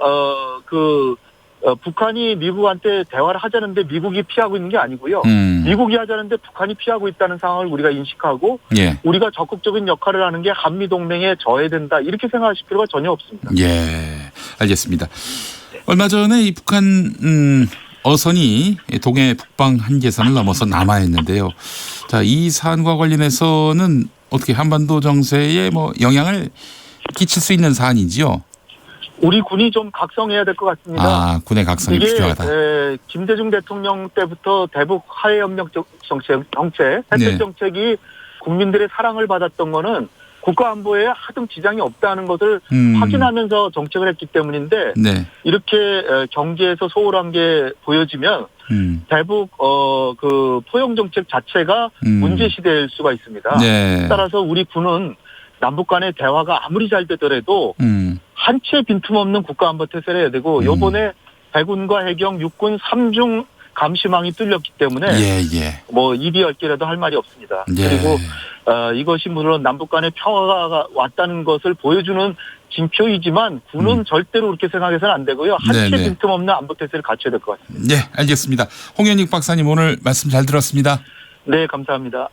북한이 미국한테 대화를 하자는데 미국이 피하고 있는 게 아니고요. 미국이 하자는데 북한이 피하고 있다는 상황을 우리가 인식하고 예. 우리가 적극적인 역할을 하는 게 한미동맹에 져야 된다. 이렇게 생각하실 필요가 전혀 없습니다. 예, 알겠습니다. 얼마 전에 이 북한 어선이 동해 북방 한계선을 넘어서 남하했는데요. 자, 이 사안과 관련해서는 어떻게 한반도 정세에 뭐 영향을 끼칠 수 있는 사안인지요? 우리 군이 좀 각성해야 될 것 같습니다. 아, 군의 각성이 필요하다. 김대중 대통령 때부터 대북 화해협력 정책, 혜택 정책이 국민들의 사랑을 받았던 거는 국가안보에 하등 지장이 없다는 것을 확인하면서 정책을 했기 때문인데 네. 이렇게 경제에서 소홀한 게 보여지면 대북 그 포용 정책 자체가 문제시될 수가 있습니다. 네. 따라서 우리 군은 남북 간의 대화가 아무리 잘 되더라도 한 채 빈틈없는 국가안보 태세를 해야 되고 요번에 해군과 해경, 육군 3중 감시망이 뚫렸기 때문에 뭐 입이 열 개라도 할 말이 없습니다. 예. 그리고 이것이 물론 남북 간의 평화가 왔다는 것을 보여주는 징표이지만 군은 절대로 그렇게 생각해서는 안 되고요. 한 채 빈틈없는 안보 태세를 갖춰야 될 것 같습니다. 네, 알겠습니다. 홍현익 박사님 오늘 말씀 잘 들었습니다. 네, 감사합니다.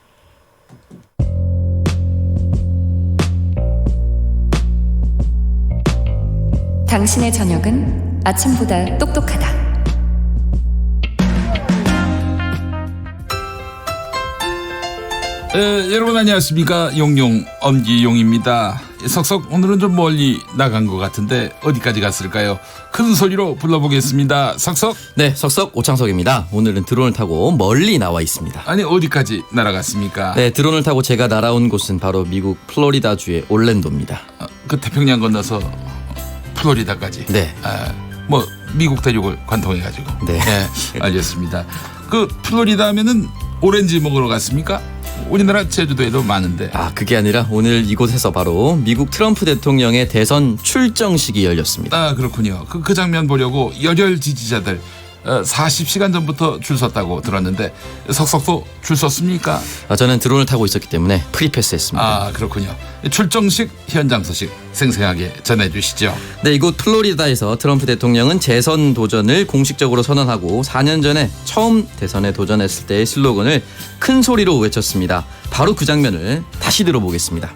당신의 저녁은 아침보다 똑똑하다. 여러분 안녕하십니까. 용용 엄기용입니다. 석석 오늘은 좀 멀리 나간 것 같은데 어디까지 갔을까요? 큰 소리로 불러보겠습니다. 석석. 네, 석석 오창석입니다. 오늘은 드론을 타고 멀리 나와 있습니다. 아니 어디까지 날아갔습니까? 네, 드론을 타고 제가 날아온 곳은 바로 미국 플로리다주의 올랜도입니다. 그 태평양 건너서 플로리다까지. 네. 뭐 미국 대륙을 관통해가지고. 네. 네, 알겠습니다. 그 플로리다 하면은 오렌지 먹으러 갔습니까? 우리나라 제주도에도 많은데. 아, 그게 아니라 오늘 이곳에서 바로 미국 트럼프 대통령의 대선 출정식이 열렸습니다. 아, 그렇군요. 그 장면 보려고 열혈 지지자들 40시간 전부터 줄 섰다고 들었는데 석석도 줄 섰습니까? 저는 드론을 타고 있었기 때문에 프리패스했습니다. 아, 그렇군요. 출정식 현장 소식 생생하게 전해주시죠. 네, 이곳 플로리다에서 트럼프 대통령은 재선 도전을 공식적으로 선언하고 4년 전에 처음 대선에 도전했을 때의 슬로건을 큰 소리로 외쳤습니다. 바로 그 장면을 다시 들어보겠습니다.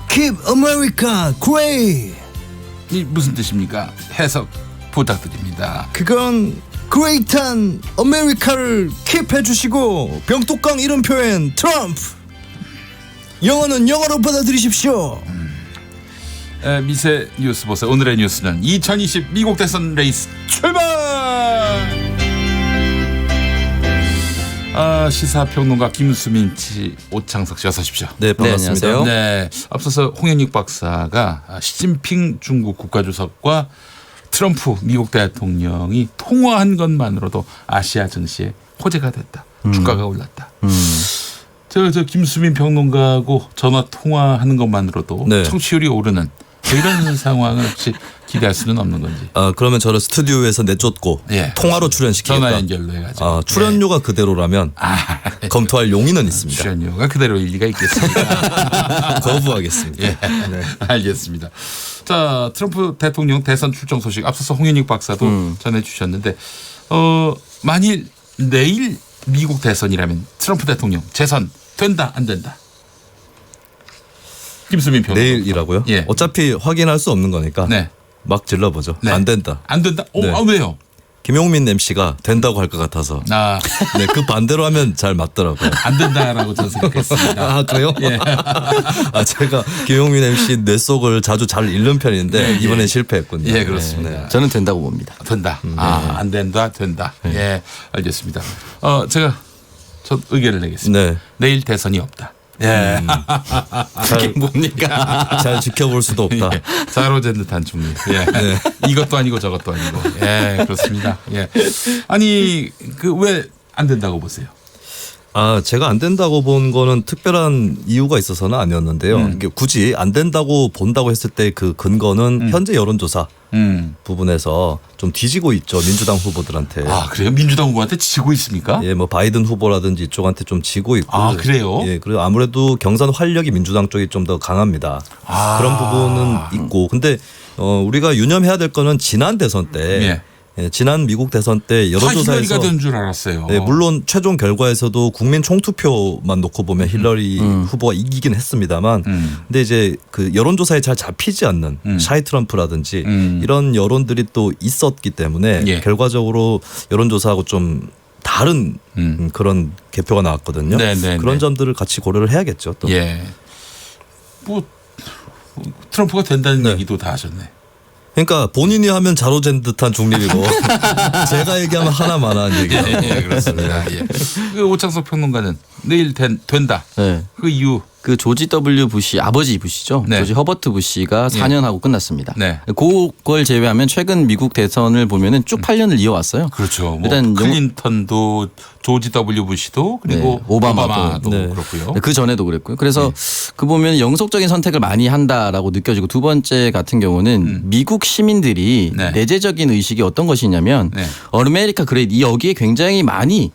Keep America great. 이 무슨 뜻입니까? 해석 부탁드립니다. 그건 great한 아메리카를 킵 해주시고 병뚜껑 이름 표현 트럼프. 영어는 영어로 받아들이십시오. 미세 뉴스 보세요. 오늘의 뉴스는 2020 미국 대선 레이스 출발. 시사평론가 김수민 씨, 오창석 씨 어서 오십시오. 네, 반갑습니다. 네, 앞서서 홍현익 박사가 시진핑 중국 국가주석과 트럼프 미국 대통령이 통화한 것만으로도 아시아 증시에 호재가 됐다. 주가가 올랐다. 저 김수민 평론가하고 전화 통화하는 것만으로도 네. 청취율이 오르는 이런 상황을 혹시 기대할 수는 없는 건지. 그러면 저를 스튜디오에서 내쫓고 예. 통화로 출연시키겠다. 전화 연결로 해가지고. 출연료가 그대로라면 검토할 용의는 있습니다. 출연료가 그대로일 리가 있겠습니다. 거부하겠습니다. 예. 네. 알겠습니다. 자, 트럼프 대통령 대선 출정 소식 앞서서 홍현익 박사도 전해주셨는데 만일 내일 미국 대선이라면 트럼프 대통령 재선 된다 안 된다? 김수민 평론가. 내일이라고요? 예. 어차피 확인할 수 없는 거니까 네. 막 질러보죠. 네. 안 된다. 안 된다? 네. 왜요? 김용민 MC가 된다고 할 것 같아서. 네, 그 반대로 하면 잘 맞더라고요. 안 된다라고 저는 생각했습니다. 그래요? 예. 제가 김용민 MC 뇌 속을 자주 잘 읽는 편인데 이번엔 실패했군요. 예, 그렇습니다. 네. 저는 된다고 봅니다. 된다. 안 된다. 된다. 예, 알겠습니다. 제가 첫 의견을 내겠습니다. 네. 내일 대선이 없다. 예. 그게 뭡니까? 잘 지켜볼 수도 없다. 예. 자로젠 듯한 중립. 예. 네. 이것도 아니고 저것도 아니고. 예, 그렇습니다. 예. 아니, 왜 안 된다고 보세요? 제가 안 된다고 본 거는 특별한 이유가 있어서는 아니었는데요. 이게 굳이 안 된다고 본다고 했을 때 그 근거는 현재 여론조사 부분에서 좀 뒤지고 있죠. 민주당 후보들한테. 그래요? 민주당 후보한테 지고 있습니까? 예, 뭐 바이든 후보라든지 이쪽한테 좀 지고 있고. 그래요? 예, 그리고 아무래도 경선 활력이 민주당 쪽이 좀 더 강합니다. 그런 부분은 있고. 근데 우리가 유념해야 될 거는 지난 대선 때. 예, 지난 미국 대선 때 여론조사에서 힐러리가 된 줄 알았어요. 네, 물론 최종 결과에서도 국민 총투표만 놓고 보면 힐러리 후보가 이기긴 했습니다만, 근데 이제 그 여론조사에 잘 잡히지 않는 샤이 트럼프라든지 이런 여론들이 또 있었기 때문에 결과적으로 여론조사하고 좀 다른 그런 개표가 나왔거든요. 그런 점들을 같이 고려를 해야겠죠. 또. 예. 뭐 트럼프가 된다는 얘기도 다 하셨네. 그러니까 본인이 하면 자로잰 듯한 중립이고 제가 얘기하면 하나만한 얘기예요. 예, 그렇습니다. 예. 오창석 평론가는 내일 된다. 네. 그 이유. 그 조지 W 부시 아버지 부시죠. 네. 조지 허버트 부시가 4년 하고 끝났습니다. 네. 그걸 제외하면 최근 미국 대선을 보면은 쭉 8년을 이어왔어요. 그렇죠. 뭐 일단 클린턴도 조지 W 부시도 그리고 오바마도 그렇고요. 그 전에도 그랬고요. 그래서 그 보면 영속적인 선택을 많이 한다라고 느껴지고 두 번째 같은 경우는 미국 시민들이 내재적인 의식이 어떤 것이냐면 어메리카 그레이트 여기에 굉장히 많이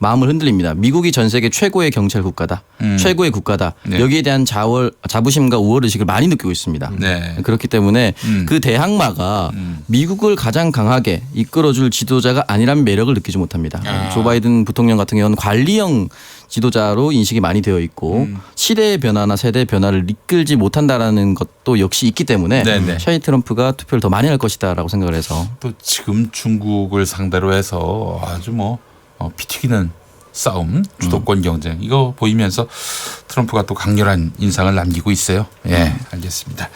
마음을 흔들립니다. 미국이 전 세계 최고의 경찰 국가다. 최고의 국가다. 여기에 대한 자부심과 우월의식을 많이 느끼고 있습니다. 그렇기 때문에 그 대항마가 미국을 가장 강하게 이끌어줄 지도자가 아니라면 매력을 느끼지 못합니다. 조 바이든 부통령 같은 경우는 관리형 지도자로 인식이 많이 되어 있고 시대의 변화나 세대의 변화를 이끌지 못한다라는 것도 역시 있기 때문에 샤이 트럼프가 투표를 더 많이 할 것이다라고 생각을 해서 또 지금 중국을 상대로 해서 아주 피 튀기는 싸움, 주도권 경쟁 이거 보이면서 트럼프가 또 강렬한 인상을 남기고 있어요. 예, 알겠습니다.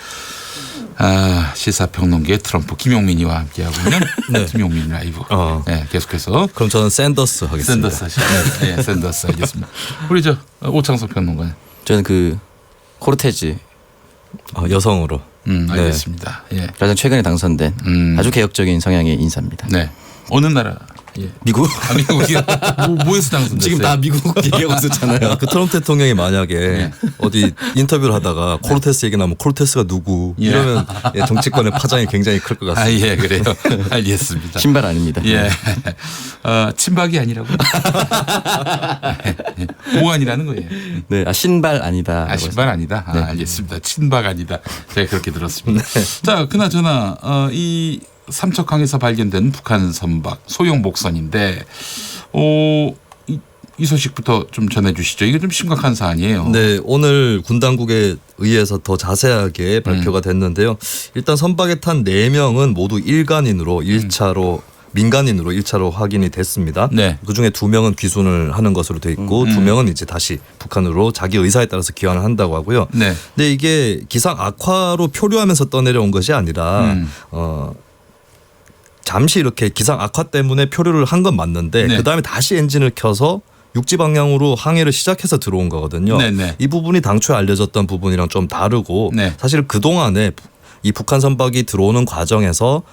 시사평론계의 트럼프 김용민이와 함께하고 있는 김용민 라이브. 계속해서. 그럼 저는 샌더스 하겠습니다. 샌더스 하겠습니다. 우리 오창석 평론가는? 저는 그 코르테즈 여성으로. 알겠습니다. 예. 가장 최근에 당선된 아주 개혁적인 성향의 인사입니다. 네. 어느 나라? 예. 미국? 미국이요? 뭐에서 당선됐어요? 지금 다 미국 얘기하고 있었잖아요. 그 트럼프 대통령이 만약에 어디 인터뷰를 하다가 코르테스 얘기 나오면 코르테스가 누구 이러면 정치권의 파장이 굉장히 클 것 같습니다. 예, 그래요. 알겠습니다. 신발 아닙니다. 예. 친박이 아니라고? 뭐 아니라는 거예요? 네, 신발 아니다. 신발 아니다. 알겠습니다. 친박 아니다. 제가 그렇게 들었습니다. 자, 그나저나 이 삼척항에서 발견된 북한 선박 소형 목선인데 이 소식부터 좀 전해주시죠. 이게 좀 심각한 사안이에요. 네, 오늘 군 당국에 의해서 더 자세하게 발표가 됐는데요. 일단 선박에 탄 4명은 모두 일간인으로 1차로 민간인으로 1차로 확인이 됐습니다. 그중에 2명은 귀순을 하는 것으로 돼 있고 2명은 이제 다시 북한으로 자기 의사에 따라서 귀환을 한다고 하고요. 근데 이게 기상 악화로 표류하면서 떠내려온 것이 아니라 잠시 이렇게 기상 악화 때문에 표류를 한 건 맞는데 그다음에 다시 엔진을 켜서 육지 방향으로 항해를 시작해서 들어온 거거든요. 이 부분이 당초에 알려졌던 부분이랑 좀 다르고 사실 그동안에 이 북한 선박이 들어오는 과정에서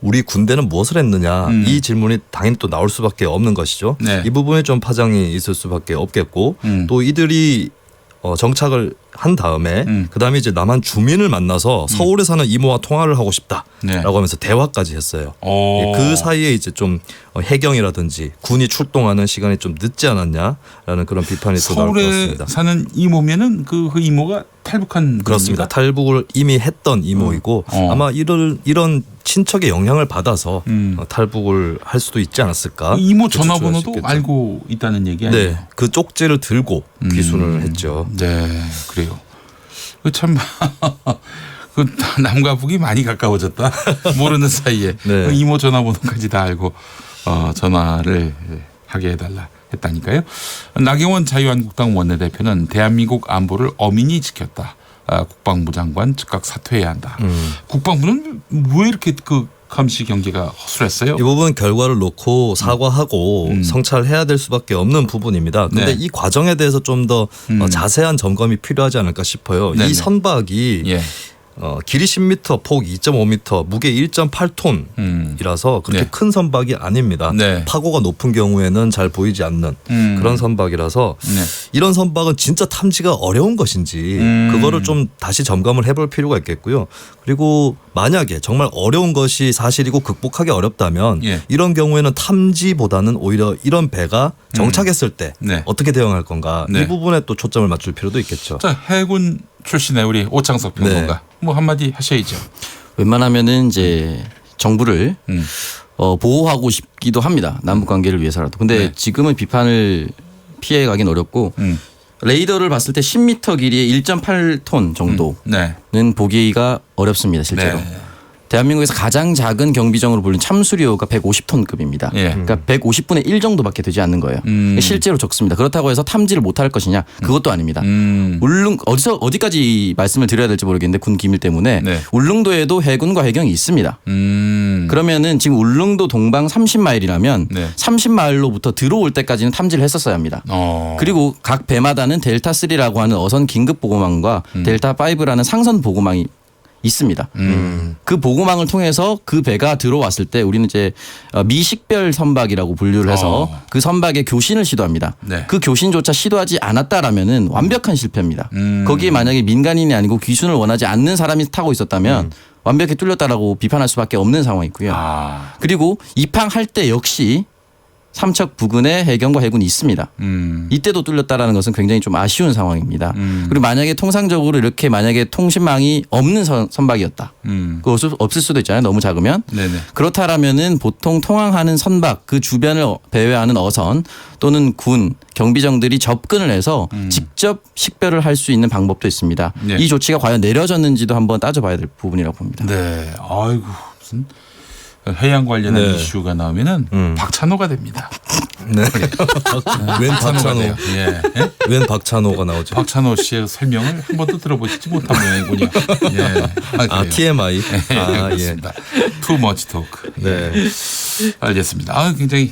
우리 군대는 무엇을 했느냐 이 질문이 당연히 또 나올 수밖에 없는 것이죠. 네. 이 부분에 좀 파장이 있을 수밖에 없겠고 또 이들이 정착을 한 다음에 그다음에 이제 남한 주민을 만나서 서울에 사는 이모와 통화를 하고 싶다라고 네. 하면서 대화까지 했어요. 그 사이에 이제 좀 해경이라든지 군이 출동하는 시간이 좀 늦지 않았냐라는 그런 비판이 또 나올 것 서울에 같습니다. 사는 이모면은 그 이모가 탈북한 그렇습니다. 분입니까? 탈북을 이미 했던 이모이고 아마 이런 친척의 영향을 받아서 탈북을 할 수도 있지 않았을까. 그 이모 전화번호도 알고 있다는 얘기 아니에요? 네, 그 쪽지를 들고 귀순을 했죠. 네, 그래요. 참 그 남과 북이 많이 가까워졌다. 모르는 사이에 네. 그 이모 전화번호까지 다 알고 전화를 하게 해달라 했다니까요. 나경원 자유한국당 원내대표는 대한민국 안보를 엄인히 지켰다. 국방부 장관 즉각 사퇴해야 한다. 국방부는 왜 이렇게 그 감시 경기가 허술했어요? 이 부분 결과를 놓고 사과하고 성찰해야 될 수밖에 없는 부분입니다. 그런데 네. 이 과정에 대해서 좀 더 자세한 점검이 필요하지 않을까 싶어요. 네네. 이 선박이 길이 10m, 폭 2.5m, 무게 1.8톤이라서 그렇게 네. 큰 선박이 아닙니다. 네. 파고가 높은 경우에는 잘 보이지 않는 그런 선박이라서 네. 이런 선박은 진짜 탐지가 어려운 것인지 그거를 좀 다시 점검을 해볼 필요가 있겠고요. 그리고 만약에 정말 어려운 것이 사실이고 극복하기 어렵다면 이런 경우에는 탐지보다는 오히려 이런 배가 정착했을 때 어떻게 대응할 건가 이 부분에 또 초점을 맞출 필요도 있겠죠. 자, 해군 출신의 우리 오창석 평론가 뭐 한마디 하셔야죠. 웬만하면은 이제 정부를 보호하고 싶기도 합니다. 남북 관계를 위해서라도. 근데 지금은 비판을 피해 가긴 어렵고 레이더를 봤을 때 10m 길이의 1.8톤 정도는 보기가 어렵습니다. 실제로. 대한민국에서 가장 작은 경비정으로 불린 참수료가 150톤급입니다. 그러니까 150분의 1 정도밖에 되지 않는 거예요. 실제로 적습니다. 그렇다고 해서 탐지를 못할 것이냐? 그것도 아닙니다. 울릉 어디까지 말씀을 드려야 될지 모르겠는데 군 기밀 때문에 울릉도에도 해군과 해경이 있습니다. 그러면은 지금 울릉도 동방 30마일이라면 30마일로부터 들어올 때까지는 탐지를 했었어야 합니다. 그리고 각 배마다는 델타3라고 하는 어선 긴급 보고망과 델타5라는 상선 보고망이 있습니다. 그 보고망을 통해서 그 배가 들어왔을 때 우리는 이제 미식별 선박이라고 분류를 해서 그 선박의 교신을 시도합니다. 그 교신조차 시도하지 않았다라면은 완벽한 실패입니다. 거기에 만약에 민간인이 아니고 귀순을 원하지 않는 사람이 타고 있었다면 완벽히 뚫렸다라고 비판할 수밖에 없는 상황이고요. 그리고 입항할 때 역시 삼척 부근에 해경과 해군이 있습니다. 이때도 뚫렸다라는 것은 굉장히 좀 아쉬운 상황입니다. 그리고 만약에 통상적으로 이렇게 만약에 통신망이 없는 선박이었다. 그거 없을 수도 있잖아요. 너무 작으면. 그렇다라면은 보통 통항하는 선박 그 주변을 배회하는 어선 또는 군 경비정들이 접근을 해서 직접 식별을 할 수 있는 방법도 있습니다. 이 조치가 과연 내려졌는지도 한번 따져봐야 될 부분이라고 봅니다. 네. 아이고 무슨 해양 관련한 이슈가 나오면은 박찬호가 됩니다. 네. 웬 박찬호? 예. 웬 박찬호가 나오죠? 박찬호 씨의 설명을 한 번도 들어보시지 못한 모양이군요. 예. TMI. 그렇습니다. Too much talk. 네. 알겠습니다. 굉장히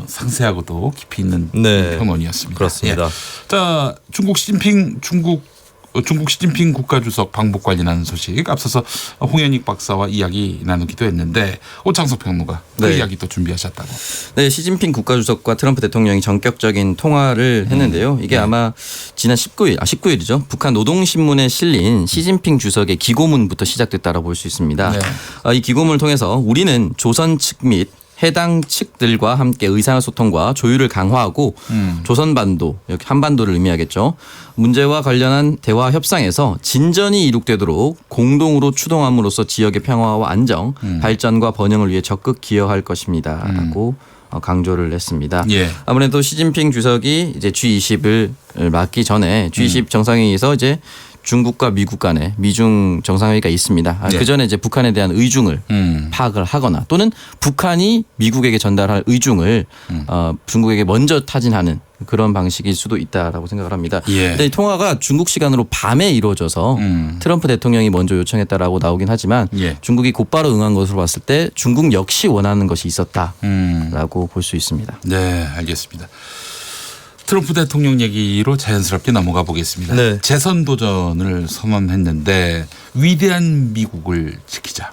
상세하고도 깊이 있는 평론이었습니다. 그렇습니다. 자, 중국 시진핑 국가주석 방북 관련한 소식 앞서서 홍현익 박사와 이야기 나누기도 했는데 오창석 평론가 그 이야기 또 준비하셨다고. 네, 시진핑 국가주석과 트럼프 대통령이 전격적인 통화를 했는데요. 이게 아마 지난 19일이죠. 북한 노동신문에 실린 시진핑 주석의 기고문부터 시작됐다라고 볼 수 있습니다. 이 기고문을 통해서 우리는 조선 측 및 해당 측들과 함께 의사소통과 조율을 강화하고 조선반도, 여기 한반도를 의미하겠죠. 문제와 관련한 대화 협상에서 진전이 이룩되도록 공동으로 추동함으로써 지역의 평화와 안정, 발전과 번영을 위해 적극 기여할 것입니다. 라고 강조를 했습니다. 아무래도 시진핑 주석이 이제 G20을 맡기 전에 G20 정상회의에서 이제 중국과 미국 간에 미중 정상회의가 있습니다. 그 전에 이제 북한에 대한 의중을 파악을 하거나 또는 북한이 미국에게 전달할 의중을 중국에게 먼저 타진하는 그런 방식일 수도 있다라고 생각을 합니다. 근데 이 통화가 중국 시간으로 밤에 이루어져서 트럼프 대통령이 먼저 요청했다라고 나오긴 하지만 중국이 곧바로 응한 것으로 봤을 때 중국 역시 원하는 것이 있었다라고 볼 수 있습니다. 네, 알겠습니다. 트럼프 대통령 얘기로 자연스럽게 넘어가 보겠습니다. 재선 도전을 선언했는데 위대한 미국을 지키자.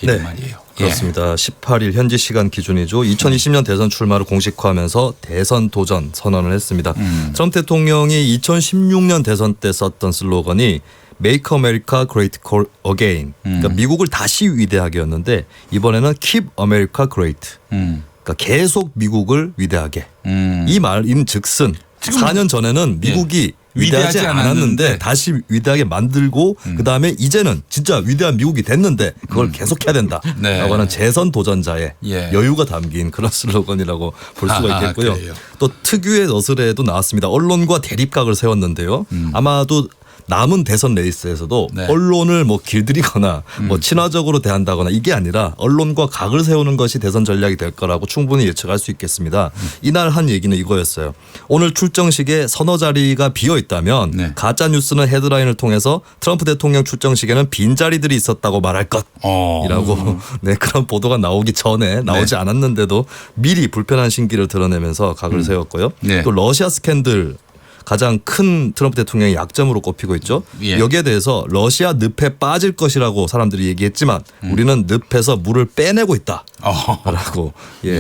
이런 말이에요. 그렇습니다. 18일 현지 시간 기준이죠. 2020년 대선 출마를 공식화하면서 대선 도전 선언을 했습니다. 트럼프 대통령이 2016년 대선 때 썼던 슬로건이 Make America Great Again. 그러니까 미국을 다시 위대하게였는데 이번에는 Keep America Great. 그러니까 계속 미국을 위대하게. 이 말인 즉슨 4년 전에는 미국이 위대하지 않았는데 다시 위대하게 만들고 그다음에 이제는 진짜 위대한 미국이 됐는데 그걸 계속해야 된다라고 하는 재선 도전자의 여유가 담긴 그런 슬로건이라고 볼 수가 있겠고요. 또 특유의 너스레도 나왔습니다. 언론과 대립각을 세웠는데요. 아마도 남은 대선 레이스에서도 언론을 뭐 길들이거나 뭐 친화적으로 대한다거나 이게 아니라 언론과 각을 세우는 것이 대선 전략이 될 거라고 충분히 예측할 수 있겠습니다. 이날 한 얘기는 이거였어요. 오늘 출정식에 서너 자리가 비어 있다면 가짜 뉴스는 헤드라인을 통해서 트럼프 대통령 출정식에는 빈 자리들이 있었다고 말할 것이라고 그런 보도가 나오기 전에 나오지 않았는데도 미리 불편한 신기를 드러내면서 각을 세웠고요. 또 러시아 스캔들 가장 큰 트럼프 대통령의 약점으로 꼽히고 있죠. 여기에 대해서 러시아 늪에 빠질 것이라고 사람들이 얘기했지만 우리는 늪에서 물을 빼내고 있다라고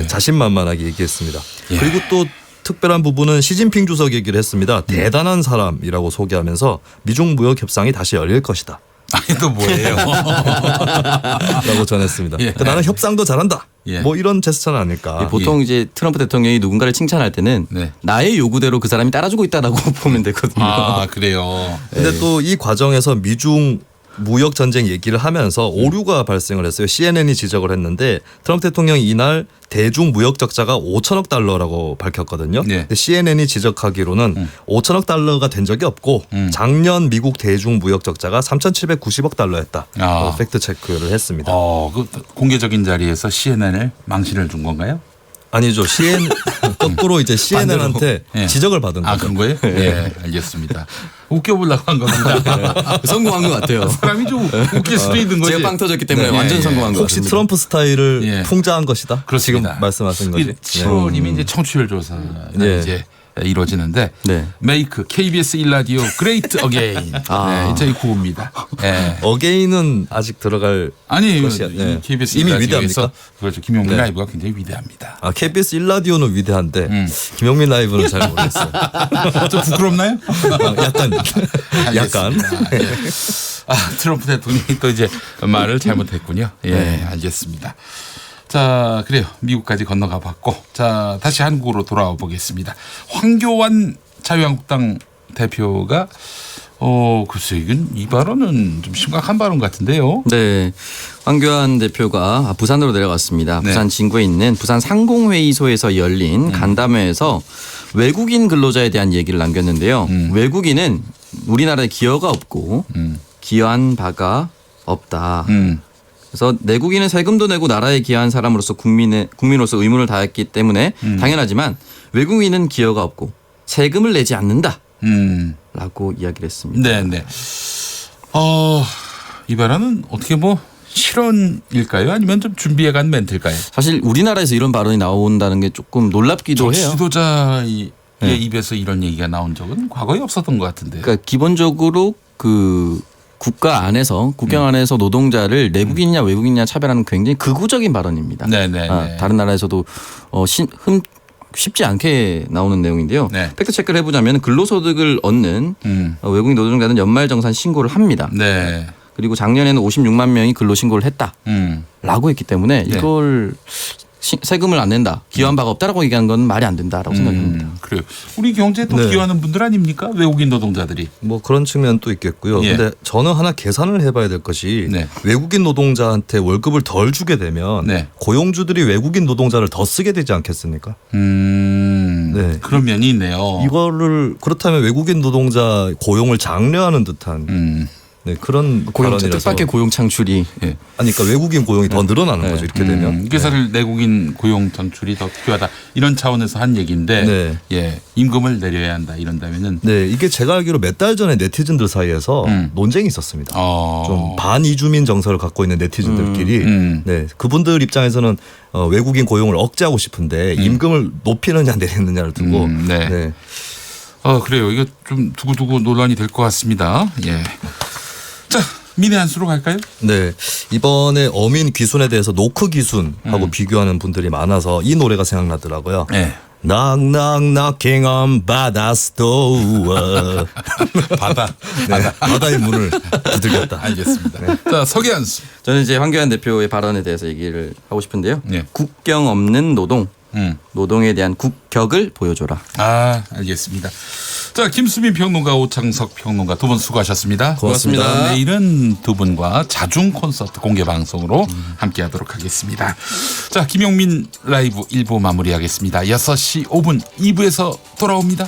자신만만하게 얘기했습니다. 그리고 또 특별한 부분은 시진핑 주석 얘기를 했습니다. 대단한 사람이라고 소개하면서 미중 무역 협상이 다시 열릴 것이다. 아니 또 뭐예요? 라고 전했습니다. 그러니까 나는 협상도 잘한다. 뭐 이런 제스처는 아닐까. 보통 이제 트럼프 대통령이 누군가를 칭찬할 때는 나의 요구대로 그 사람이 따라주고 있다라고 보면 되거든요. 아 그래요. 근데 또 이 과정에서 미중 무역 전쟁 얘기를 하면서 오류가 발생을 했어요. CNN이 지적을 했는데 트럼프 대통령이 이날 대중 무역 적자가 5천억 달러라고 밝혔거든요. 근데 CNN이 지적하기로는 5천억 달러가 된 적이 없고 작년 미국 대중 무역 적자가 3,790억 달러였다. 팩트 체크를 했습니다. 그 공개적인 자리에서 CNN을 망신을 준 건가요? 아니죠. 거꾸로 이제 CNN한테 지적을 받은 거죠. 그런 거예요? 네, 알겠습니다. 웃겨보려고 한 겁니다. 성공한 것 같아요. 사람이 좀 웃길 수도 있는 거지. 제가 빵 터졌기 때문에 완전 성공한 것 같습니다. 혹시 트럼프 스타일을 풍자한 것이다? 그렇습니다. 지금 말씀하신 거지. 7월이면 이제 청취율 조사가 이제 이루어지는데 메이크 KBS 1라디오 그레이트 어게인 저희 구호입니다. 어게인은 아직 들어갈 것이야. KBS 이미 1라디오에서 위대합니까? 그렇죠. 김용민 라이브가 굉장히 위대합니다. KBS 1라디오는 위대한데 김용민 라이브는 잘 모르겠어요. 좀 부끄럽나요? 약간. 트럼프 대통령이 또 이제 말을 잘못했군요. 알겠습니다. 자, 그래요. 미국까지 건너가 봤고, 자, 다시 한국으로 돌아와 보겠습니다. 황교안 자유한국당 대표가 글쎄 이건 이 발언은 좀 심각한 발언 같은데요. 네, 황교안 대표가 부산으로 내려갔습니다. 부산 진구에 있는 부산 상공회의소에서 열린 간담회에서 외국인 근로자에 대한 얘기를 남겼는데요. 외국인은 우리나라에 기여가 없고 기여한 바가 없다. 그래서 내국인은 세금도 내고 나라에 기여한 사람으로서 국민으로서 의무를 다했기 때문에 당연하지만 외국인은 기여가 없고 세금을 내지 않는다. 라고 이야기를 했습니다. 네네. 이 발언은 어떻게 뭐 실언일까요? 아니면 좀 준비해간 멘트일까요? 사실 우리나라에서 이런 발언이 나온다는 게 조금 놀랍기도 해요. 지도자의 입에서 이런 얘기가 나온 적은 과거에 없었던 것 같은데. 그러니까 기본적으로 국가 안에서 국경 안에서 노동자를 내국인이냐 외국인이냐 차별하는 굉장히 극우적인 발언입니다. 다른 나라에서도 쉽지 않게 나오는 내용인데요. 팩트 체크를 해보자면 근로소득을 얻는 외국인 노동자는 연말정산 신고를 합니다. 그리고 작년에는 56만 명이 근로신고를 했다라고 했기 때문에 이걸 세금을 안 낸다, 기여한 바가 없다라고 얘기한 건 말이 안 된다라고 생각합니다. 그래요. 우리 경제에 또 기여하는 분들 아닙니까? 외국인 노동자들이. 뭐 그런 측면도 있겠고요. 근데 저는 하나 계산을 해봐야 될 것이 외국인 노동자한테 월급을 덜 주게 되면 고용주들이 외국인 노동자를 더 쓰게 되지 않겠습니까? 그런 면이 있네요. 이거를 그렇다면 외국인 노동자 고용을 장려하는 듯한 그런 뜻밖의 고용 창출이 아니 그러니까 외국인 고용이 더 늘어나는 거죠. 이렇게 되면. 그게 사실 내국인 고용 창출이 더 필요하다 이런 차원에서 한 얘기인데 임금을 내려야 한다 이런다면은 이게 제가 알기로 몇 달 전에 네티즌들 사이에서 논쟁이 있었습니다. 좀 반이주민 정서를 갖고 있는 네티즌들끼리 그분들 입장에서는 외국인 고용을 억제하고 싶은데 임금을 높이느냐 내리느냐를 두고 그래요. 이거 좀 두고두고 논란이 될 것 같습니다. 자, 민의 한 수로 갈까요? 네. 이번에 어민 귀순에 대해서 노크 귀순하고 비교하는 분들이 많아서 이 노래가 생각나더라고요. 네. Knock knocking on 바다's door. 바다의 문을 두들겼다. 알겠습니다. 네. 자, 서기한 수. 저는 이제 황교안 대표의 발언에 대해서 얘기를 하고 싶은데요. 네. 국경 없는 노동, 노동에 대한 국격을 보여줘라. 아, 알겠습니다. 자, 김수민 평론가, 오창석 평론가 두 분 수고하셨습니다. 고맙습니다. 내일은 두 분과 자중 콘서트 공개 방송으로 함께하도록 하겠습니다. 자, 김용민 라이브 1부 마무리하겠습니다. 6시 5분 2부에서 돌아옵니다.